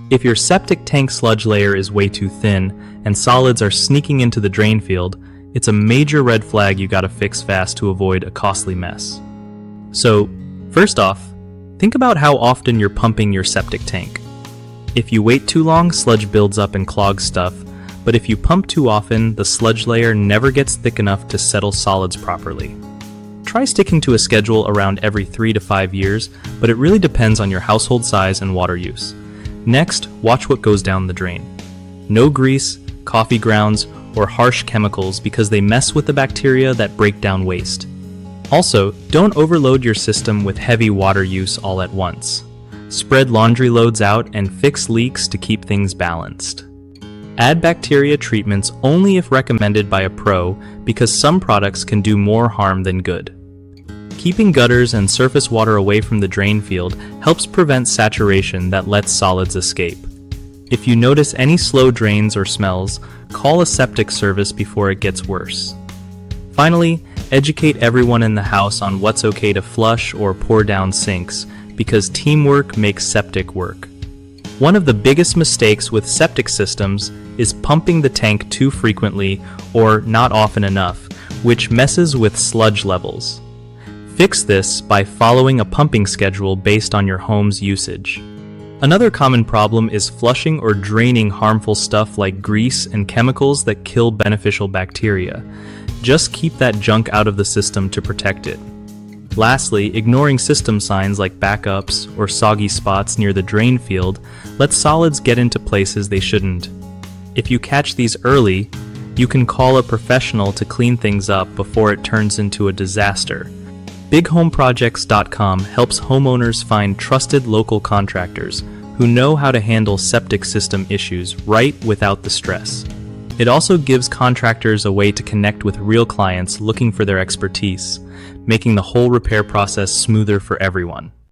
If your septic tank sludge layer is way too thin and solids are sneaking into the drain field, it's a major red flag you gotta fix fast to avoid a costly mess. So, first off, think about how often you're pumping your septic tank. If you wait too long, sludge builds up and clogs stuff, but if you pump too often, the sludge layer never gets thick enough to settle solids properly. Try sticking to a schedule around every 3 to 5 years, but it really depends on your household size and water use. Next, watch what goes down the drain. No grease, coffee grounds, or harsh chemicals because they mess with the bacteria that break down waste. Also, don't overload your system with heavy water use all at once. Spread laundry loads out and fix leaks to keep things balanced. Add bacteria treatments only if recommended by a pro because some products can do more harm than good. Keeping gutters and surface water away from the drain field helps prevent saturation that lets solids escape. If you notice any slow drains or smells, call a septic service before it gets worse. Finally, educate everyone in the house on what's okay to flush or pour down sinks, because teamwork makes septic work. One of the biggest mistakes with septic systems is pumping the tank too frequently or not often enough, which messes with sludge levels. Fix this by following a pumping schedule based on your home's usage. Another common problem is flushing or draining harmful stuff like grease and chemicals that kill beneficial bacteria. Just keep that junk out of the system to protect it. Lastly, ignoring system signs like backups or soggy spots near the drain field lets solids get into places they shouldn't. If you catch these early, you can call a professional to clean things up before it turns into a disaster. BigHomeProjects.com helps homeowners find trusted local contractors who know how to handle septic system issues right without the stress. It also gives contractors a way to connect with real clients looking for their expertise, making the whole repair process smoother for everyone.